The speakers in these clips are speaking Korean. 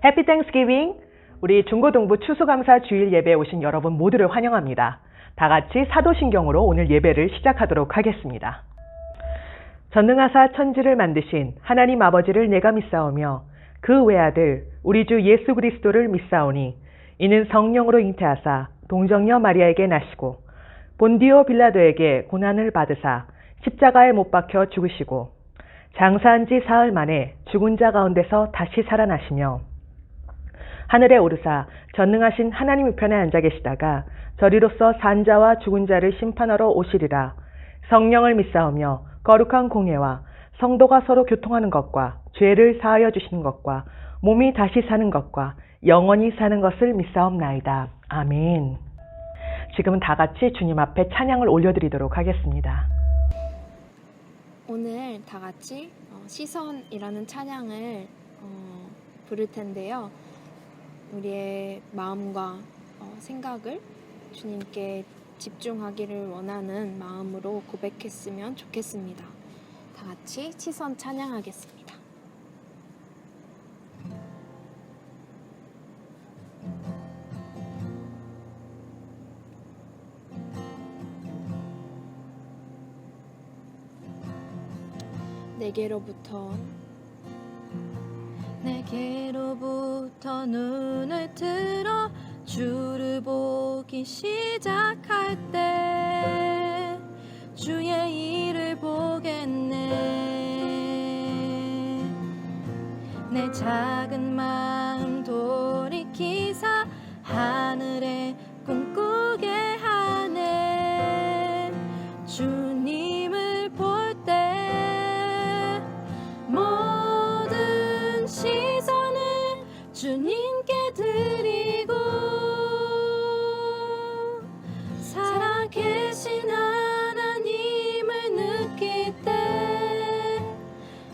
해피 땡스기빙! 우리 중고등부 추수감사 주일 예배에 오신 여러분 모두를 환영합니다. 다 같이 사도신경으로 오늘 예배를 시작하도록 하겠습니다. 전능하사 천지를 만드신 하나님 아버지를 내가 믿사오며 그 외아들 우리 주 예수 그리스도를 믿사오니 이는 성령으로 잉태하사 동정녀 마리아에게 나시고 본디오 빌라도에게 고난을 받으사 십자가에 못 박혀 죽으시고 장사한 지 사흘 만에 죽은 자 가운데서 다시 살아나시며 하늘에 오르사 전능하신 하나님 우편에 앉아 계시다가 저리로서 산 자와 죽은 자를 심판하러 오시리라. 성령을 믿사오며 거룩한 공예와 성도가 서로 교통하는 것과 죄를 사하여 주시는 것과 몸이 다시 사는 것과 영원히 사는 것을 믿사옵나이다. 아멘. 지금은 다 같이 주님 앞에 찬양을 올려드리도록 하겠습니다. 오늘 다 같이 시선이라는 찬양을 부를 텐데요. 우리의 마음과 생각을 주님께 집중하기를 원하는 마음으로 고백했으면 좋겠습니다. 다 같이 시선 찬양하겠습니다. 내게로부터 눈을 들어 주를 보기 시작할 때 주의 일을 보겠네. 내 작은 마음 돌이키사 하늘에 꿈꾸게 하네. 주님을 볼 때 모든 시선을 주님께 드리고 살아계신 하나님을 느낄 때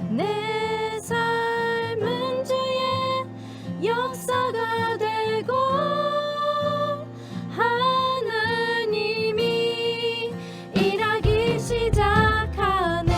내 삶은 주의 역사가 되고 하나님이 일하기 시작하네.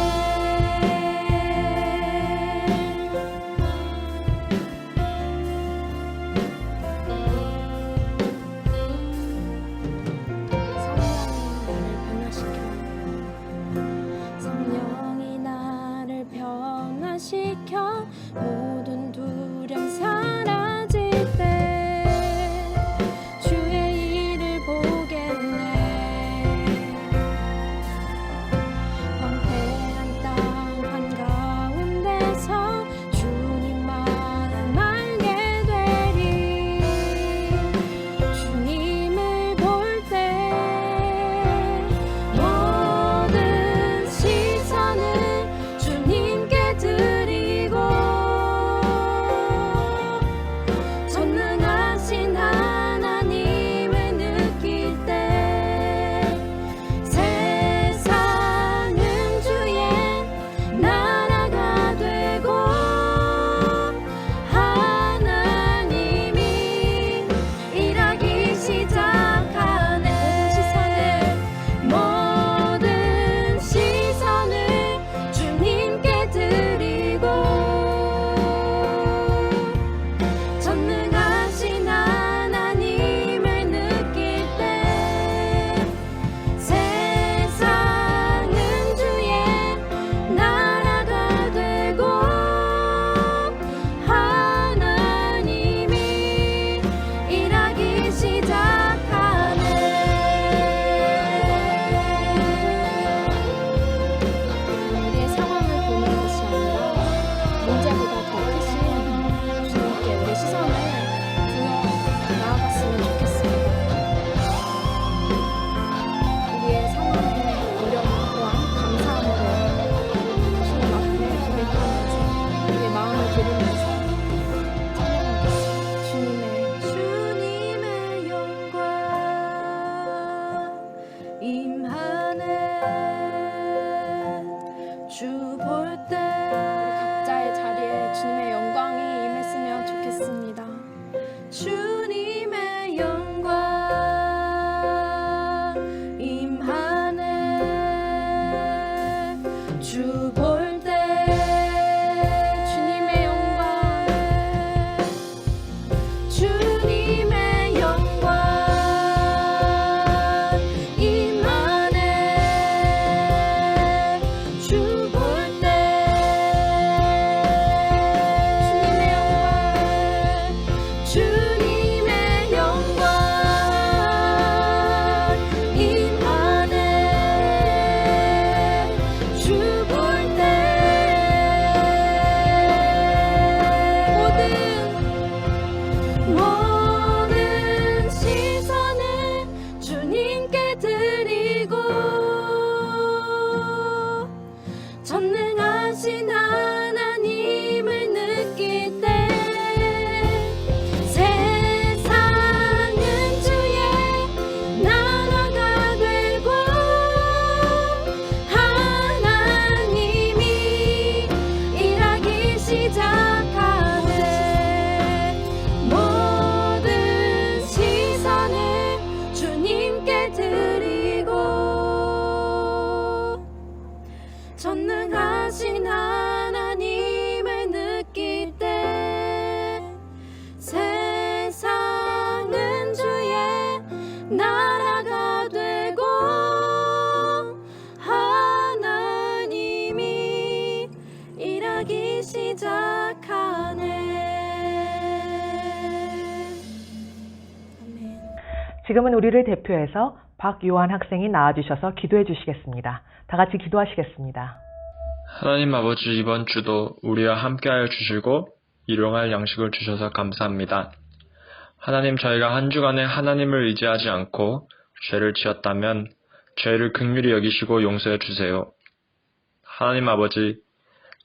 지금은 우리를 대표해서 박요한 학생이 나와주셔서 기도해 주시겠습니다. 다 같이 기도하시겠습니다. 하나님 아버지, 이번 주도 우리와 함께하여 주시고 일용할 양식을 주셔서 감사합니다. 하나님, 저희가 한 주간에 하나님을 의지하지 않고 죄를 지었다면 죄를 긍휼히 여기시고 용서해 주세요. 하나님 아버지,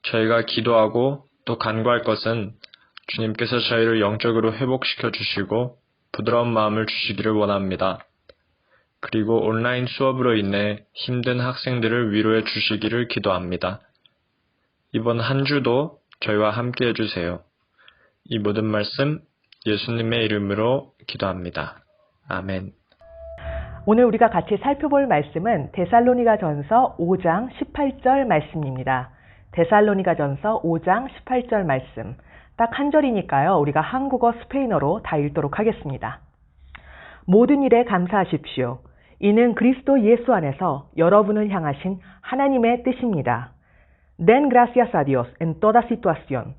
저희가 기도하고 또 간구할 것은 주님께서 저희를 영적으로 회복시켜 주시고 부드러운 마음을 주시기를 원합니다. 그리고 온라인 수업으로 인해 힘든 학생들을 위로해 주시기를 기도합니다. 이번 한 주도 저희와 함께 해주세요. 이 모든 말씀 예수님의 이름으로 기도합니다. 아멘. 오늘 우리가 같이 살펴볼 말씀은 데살로니가전서 5장 18절 말씀입니다. 데살로니가전서 5장 18절 말씀. 딱 한 절이니까요. 우리가 한국어, 스페인어로 다 읽도록 하겠습니다. 모든 일에 감사하십시오. 이는 그리스도 예수 안에서 여러분을 향하신 하나님의 뜻입니다. Den gracias a Dios en toda situación,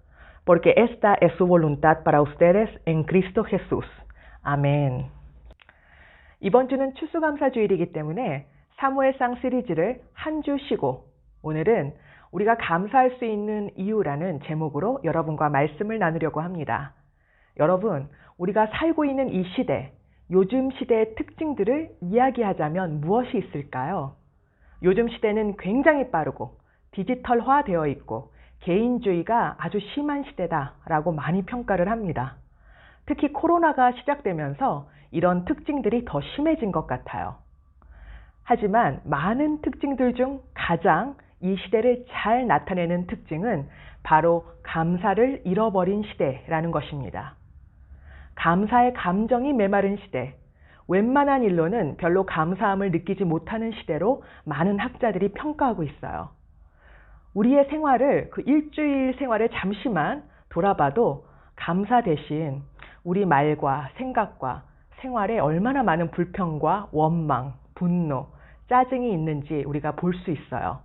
porque esta es su voluntad para ustedes en Cristo Jesús. 아멘. 이번 주는 추수감사주일이기 때문에 사무엘상 시리즈를 한 주 쉬고 오늘은 우리가 감사할 수 있는 이유라는 제목으로 여러분과 말씀을 나누려고 합니다. 여러분, 우리가 살고 있는 이 시대, 요즘 시대의 특징들을 이야기하자면 무엇이 있을까요? 요즘 시대는 굉장히 빠르고 디지털화 되어 있고 개인주의가 아주 심한 시대다라고 많이 평가를 합니다. 특히 코로나가 시작되면서 이런 특징들이 더 심해진 것 같아요. 하지만 많은 특징들 중 가장 이 시대를 잘 나타내는 특징은 바로 감사를 잃어버린 시대라는 것입니다. 감사의 감정이 메마른 시대, 웬만한 일로는 별로 감사함을 느끼지 못하는 시대로 많은 학자들이 평가하고 있어요. 우리의 생활을, 그 일주일 생활을 잠시만 돌아봐도 감사 대신 우리 말과 생각과 생활에 얼마나 많은 불평과 원망, 분노, 짜증이 있는지 우리가 볼 수 있어요.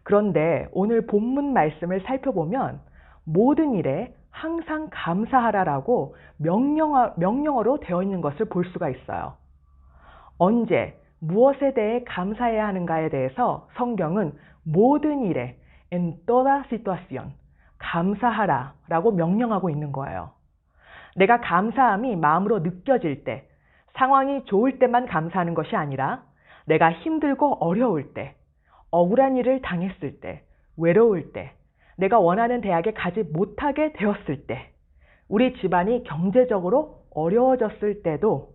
그런데 오늘 본문 말씀을 살펴보면 모든 일에 항상 감사하라라고 명령어로 되어 있는 것을 볼 수가 있어요. 언제, 무엇에 대해 감사해야 하는가에 대해서 성경은 모든 일에 en toda situación, 감사하라라고 명령하고 있는 거예요. 내가 감사함이 마음으로 느껴질 때, 상황이 좋을 때만 감사하는 것이 아니라 내가 힘들고 어려울 때, 억울한 일을 당했을 때, 외로울 때, 내가 원하는 대학에 가지 못하게 되었을 때, 우리 집안이 경제적으로 어려워졌을 때도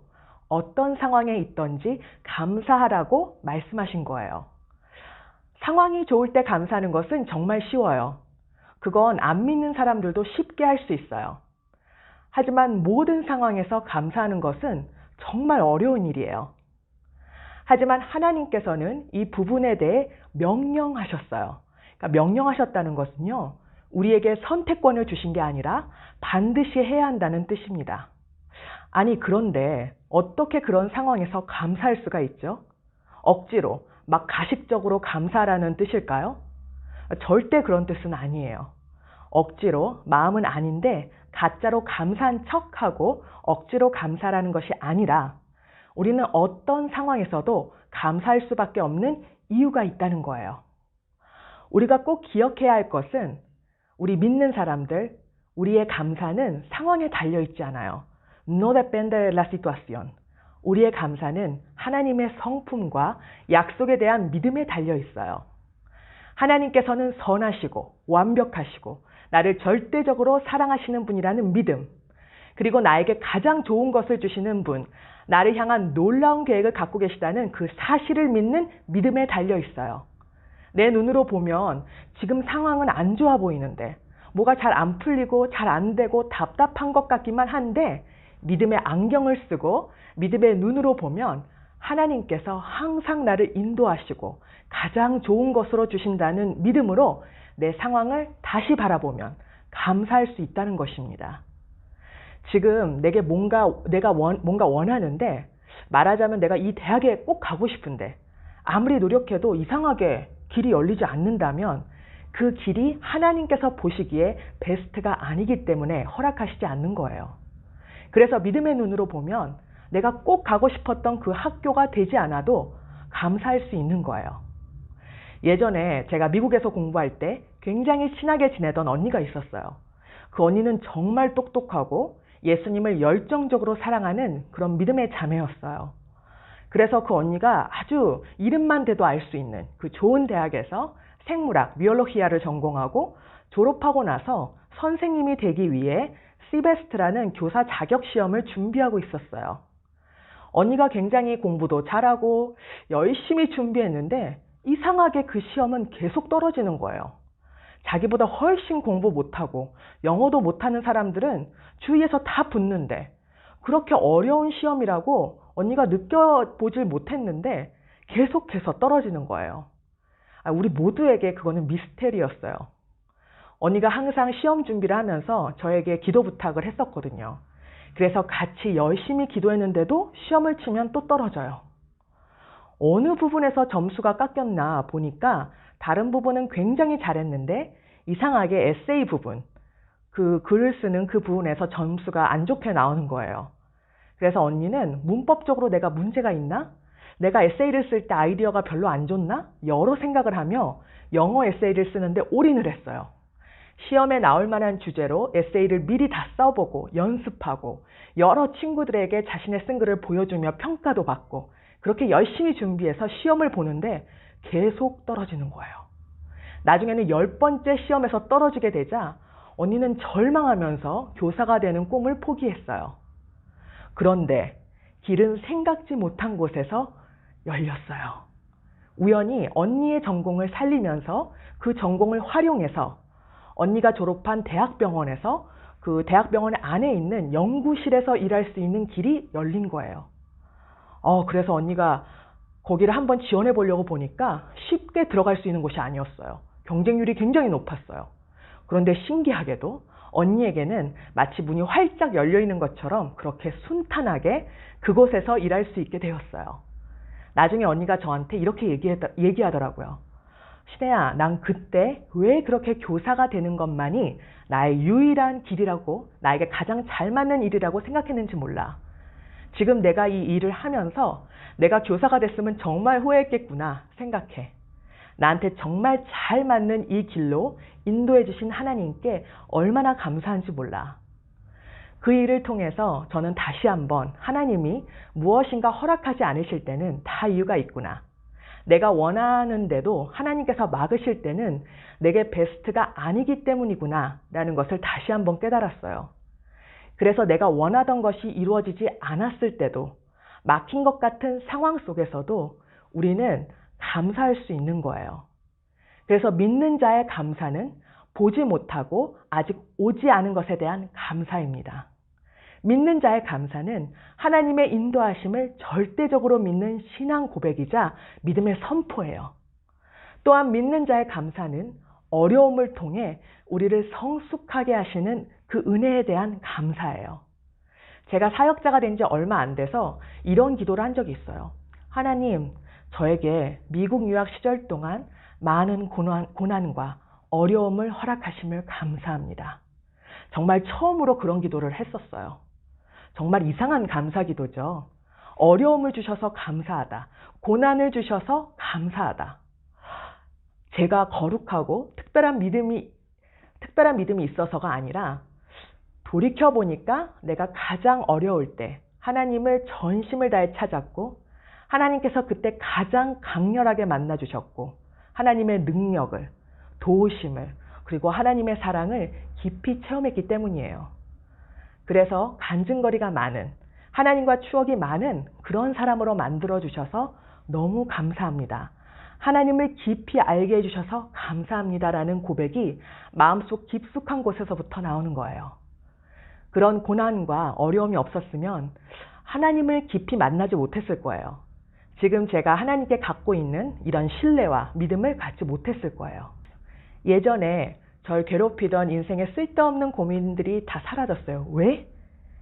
어떤 상황에 있던지 감사하라고 말씀하신 거예요. 상황이 좋을 때 감사하는 것은 정말 쉬워요. 그건 안 믿는 사람들도 쉽게 할 수 있어요. 하지만 모든 상황에서 감사하는 것은 정말 어려운 일이에요. 하지만 하나님께서는 이 부분에 대해 명령하셨어요. 그러니까 명령하셨다는 것은요, 우리에게 선택권을 주신 게 아니라 반드시 해야 한다는 뜻입니다. 아니, 그런데 어떻게 그런 상황에서 감사할 수가 있죠? 억지로, 막 가식적으로 감사라는 뜻일까요? 절대 그런 뜻은 아니에요. 억지로, 마음은 아닌데 가짜로 감사한 척하고 억지로 감사라는 것이 아니라 우리는 어떤 상황에서도 감사할 수밖에 없는 이유가 있다는 거예요. 우리가 꼭 기억해야 할 것은 우리 믿는 사람들, 우리의 감사는 상황에 달려있지 않아요. No depende de la situación. 우리의 감사는 하나님의 성품과 약속에 대한 믿음에 달려있어요. 하나님께서는 선하시고 완벽하시고 나를 절대적으로 사랑하시는 분이라는 믿음, 그리고 나에게 가장 좋은 것을 주시는 분, 나를 향한 놀라운 계획을 갖고 계시다는 그 사실을 믿는 믿음에 달려있어요. 내 눈으로 보면 지금 상황은 안 좋아 보이는데 뭐가 잘 안 풀리고 잘 안 되고 답답한 것 같기만 한데 믿음의 안경을 쓰고 믿음의 눈으로 보면 하나님께서 항상 나를 인도하시고 가장 좋은 것으로 주신다는 믿음으로 내 상황을 다시 바라보면 감사할 수 있다는 것입니다. 지금 내가 뭔가 원하는데, 말하자면 내가 이 대학에 꼭 가고 싶은데 아무리 노력해도 이상하게 길이 열리지 않는다면 그 길이 하나님께서 보시기에 베스트가 아니기 때문에 허락하시지 않는 거예요. 그래서 믿음의 눈으로 보면 내가 꼭 가고 싶었던 그 학교가 되지 않아도 감사할 수 있는 거예요. 예전에 제가 미국에서 공부할 때 굉장히 친하게 지내던 언니가 있었어요. 그 언니는 정말 똑똑하고 예수님을 열정적으로 사랑하는 그런 믿음의 자매였어요. 그래서 그 언니가 아주 이름만 대도 알 수 있는 그 좋은 대학에서 생물학, 비올로기아를 전공하고 졸업하고 나서 선생님이 되기 위해 시베스트라는 교사 자격 시험을 준비하고 있었어요. 언니가 굉장히 공부도 잘하고 열심히 준비했는데 이상하게 그 시험은 계속 떨어지는 거예요. 자기보다 훨씬 공부 못하고 영어도 못하는 사람들은 주위에서 다 붙는데 그렇게 어려운 시험이라고 언니가 느껴보질 못했는데 계속해서 떨어지는 거예요. 우리 모두에게 그거는 미스테리였어요. 언니가 항상 시험 준비를 하면서 저에게 기도 부탁을 했었거든요. 그래서 같이 열심히 기도했는데도 시험을 치면 또 떨어져요. 어느 부분에서 점수가 깎였나 보니까 다른 부분은 굉장히 잘했는데 이상하게 에세이 부분, 그 글을 쓰는 그 부분에서 점수가 안 좋게 나오는 거예요. 그래서 언니는 문법적으로 내가 문제가 있나? 내가 에세이를 쓸 때 아이디어가 별로 안 좋나? 여러 생각을 하며 영어 에세이를 쓰는데 올인을 했어요. 시험에 나올 만한 주제로 에세이를 미리 다 써보고 연습하고 여러 친구들에게 자신의 쓴 글을 보여주며 평가도 받고 그렇게 열심히 준비해서 시험을 보는데 계속 떨어지는 거예요. 나중에는 10번째 시험에서 떨어지게 되자 언니는 절망하면서 교사가 되는 꿈을 포기했어요. 그런데 길은 생각지 못한 곳에서 열렸어요. 우연히 언니의 전공을 살리면서 그 전공을 활용해서 언니가 졸업한 대학병원에서 그 대학병원 안에 있는 연구실에서 일할 수 있는 길이 열린 거예요. 그래서 언니가 거기를 한번 지원해 보려고 보니까 쉽게 들어갈 수 있는 곳이 아니었어요. 경쟁률이 굉장히 높았어요. 그런데 신기하게도 언니에게는 마치 문이 활짝 열려 있는 것처럼 그렇게 순탄하게 그곳에서 일할 수 있게 되었어요. 나중에 언니가 저한테 이렇게 얘기하더라고요. 신혜야, 난 그때 왜 그렇게 교사가 되는 것만이 나의 유일한 길이라고, 나에게 가장 잘 맞는 일이라고 생각했는지 몰라. 지금 내가 이 일을 하면서 내가 교사가 됐으면 정말 후회했겠구나 생각해. 나한테 정말 잘 맞는 이 길로 인도해 주신 하나님께 얼마나 감사한지 몰라. 그 일을 통해서 저는 다시 한번 하나님이 무엇인가 허락하지 않으실 때는 다 이유가 있구나. 내가 원하는데도 하나님께서 막으실 때는 내게 베스트가 아니기 때문이구나 라는 것을 다시 한번 깨달았어요. 그래서 내가 원하던 것이 이루어지지 않았을 때도 막힌 것 같은 상황 속에서도 우리는 감사할 수 있는 거예요. 그래서 믿는 자의 감사는 보지 못하고 아직 오지 않은 것에 대한 감사입니다. 믿는 자의 감사는 하나님의 인도하심을 절대적으로 믿는 신앙 고백이자 믿음의 선포예요. 또한 믿는 자의 감사는 어려움을 통해 우리를 성숙하게 하시는 그 은혜에 대한 감사예요. 제가 사역자가 된 지 얼마 안 돼서 이런 기도를 한 적이 있어요. 하나님, 저에게 미국 유학 시절 동안 많은 고난과 어려움을 허락하심을 감사합니다. 정말 처음으로 그런 기도를 했었어요. 정말 이상한 감사 기도죠. 어려움을 주셔서 감사하다. 고난을 주셔서 감사하다. 제가 거룩하고 특별한 믿음이 있어서가 아니라 돌이켜보니까 내가 가장 어려울 때 하나님을 전심을 다해 찾았고 하나님께서 그때 가장 강렬하게 만나주셨고 하나님의 능력을, 도우심을, 그리고 하나님의 사랑을 깊이 체험했기 때문이에요. 그래서 간증거리가 많은, 하나님과 추억이 많은 그런 사람으로 만들어주셔서 너무 감사합니다. 하나님을 깊이 알게 해주셔서 감사합니다라는 고백이 마음속 깊숙한 곳에서부터 나오는 거예요. 그런 고난과 어려움이 없었으면 하나님을 깊이 만나지 못했을 거예요. 지금 제가 하나님께 갖고 있는 이런 신뢰와 믿음을 갖지 못했을 거예요. 예전에 절 괴롭히던 인생의 쓸데없는 고민들이 다 사라졌어요. 왜?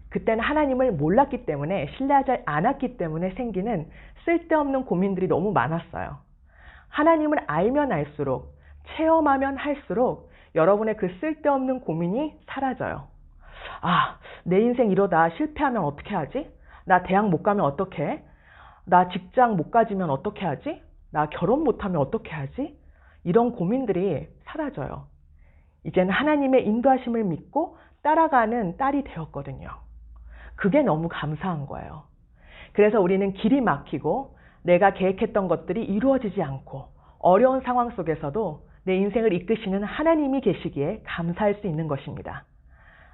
그때는 하나님을 몰랐기 때문에, 신뢰하지 않았기 때문에 생기는 쓸데없는 고민들이 너무 많았어요. 하나님을 알면 알수록, 체험하면 할수록 여러분의 그 쓸데없는 고민이 사라져요. 내 인생 이러다 실패하면 어떻게 하지? 나 대학 못 가면 어떡해? 나 직장 못 가지면 어떻게 하지? 나 결혼 못하면 어떻게 하지? 이런 고민들이 사라져요. 이제는 하나님의 인도하심을 믿고 따라가는 딸이 되었거든요. 그게 너무 감사한 거예요. 그래서 우리는 길이 막히고 내가 계획했던 것들이 이루어지지 않고 어려운 상황 속에서도 내 인생을 이끄시는 하나님이 계시기에 감사할 수 있는 것입니다.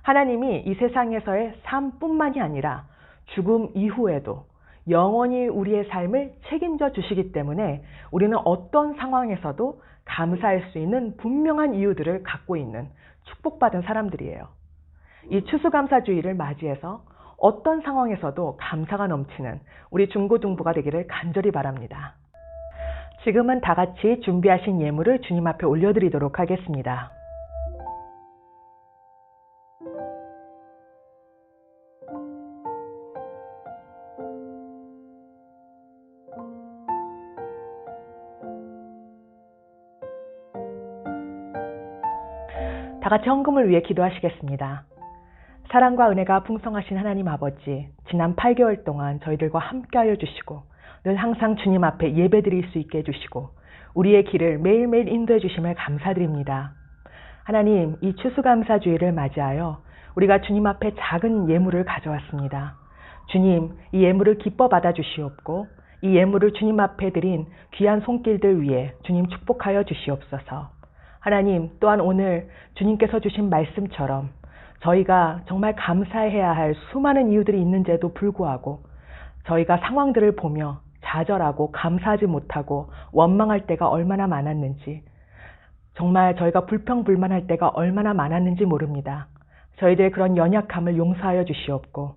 하나님이 이 세상에서의 삶뿐만이 아니라 죽음 이후에도 영원히 우리의 삶을 책임져 주시기 때문에 우리는 어떤 상황에서도 감사할 수 있는 분명한 이유들을 갖고 있는 축복받은 사람들이에요. 이 추수감사주의를 맞이해서 어떤 상황에서도 감사가 넘치는 우리 중고등부가 되기를 간절히 바랍니다. 지금은 다 같이 준비하신 예물을 주님 앞에 올려드리도록 하겠습니다. 다 같이 헌금을 위해 기도하시겠습니다. 사랑과 은혜가 풍성하신 하나님 아버지, 지난 8개월 동안 저희들과 함께하여 주시고 늘 항상 주님 앞에 예배드릴 수 있게 해주시고 우리의 길을 매일매일 인도해 주심을 감사드립니다. 하나님, 이 추수감사주의를 맞이하여 우리가 주님 앞에 작은 예물을 가져왔습니다. 주님, 이 예물을 기뻐 받아주시옵고 이 예물을 주님 앞에 드린 귀한 손길들 위해 주님 축복하여 주시옵소서. 하나님, 또한 오늘 주님께서 주신 말씀처럼 저희가 정말 감사해야 할 수많은 이유들이 있는데도 불구하고 저희가 상황들을 보며 좌절하고 감사하지 못하고 원망할 때가 얼마나 많았는지, 정말 저희가 불평불만할 때가 얼마나 많았는지 모릅니다. 저희들의 그런 연약함을 용서하여 주시옵고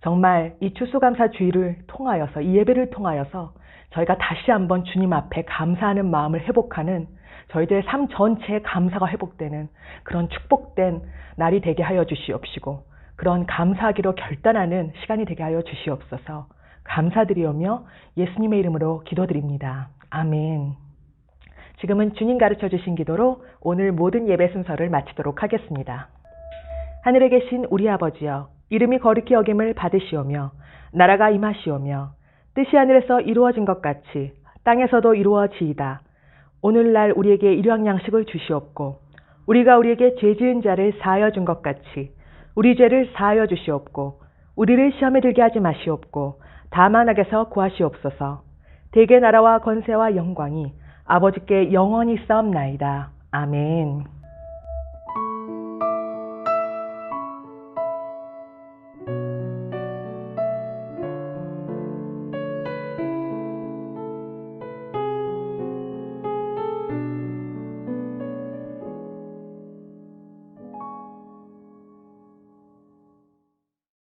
정말 이 추수감사주의를 통하여서, 이 예배를 통하여서 저희가 다시 한번 주님 앞에 감사하는 마음을 회복하는, 저희들의 삶 전체의 감사가 회복되는 그런 축복된 날이 되게 하여 주시옵시고 그런 감사하기로 결단하는 시간이 되게 하여 주시옵소서. 감사드리오며 예수님의 이름으로 기도드립니다. 아멘. 지금은 주님 가르쳐 주신 기도로 오늘 모든 예배 순서를 마치도록 하겠습니다. 하늘에 계신 우리 아버지여, 이름이 거룩히 여김을 받으시오며 나라가 임하시오며 뜻이 하늘에서 이루어진 것 같이 땅에서도 이루어지이다. 오늘날 우리에게 일용 양식을 주시옵고 우리가 우리에게 죄 지은 자를 사하여 준 것 같이 우리 죄를 사하여 주시옵고 우리를 시험에 들게 하지 마시옵고 다만 악에서 구하시옵소서. 대개 나라와 권세와 영광이 아버지께 영원히 싸움나이다. 아멘.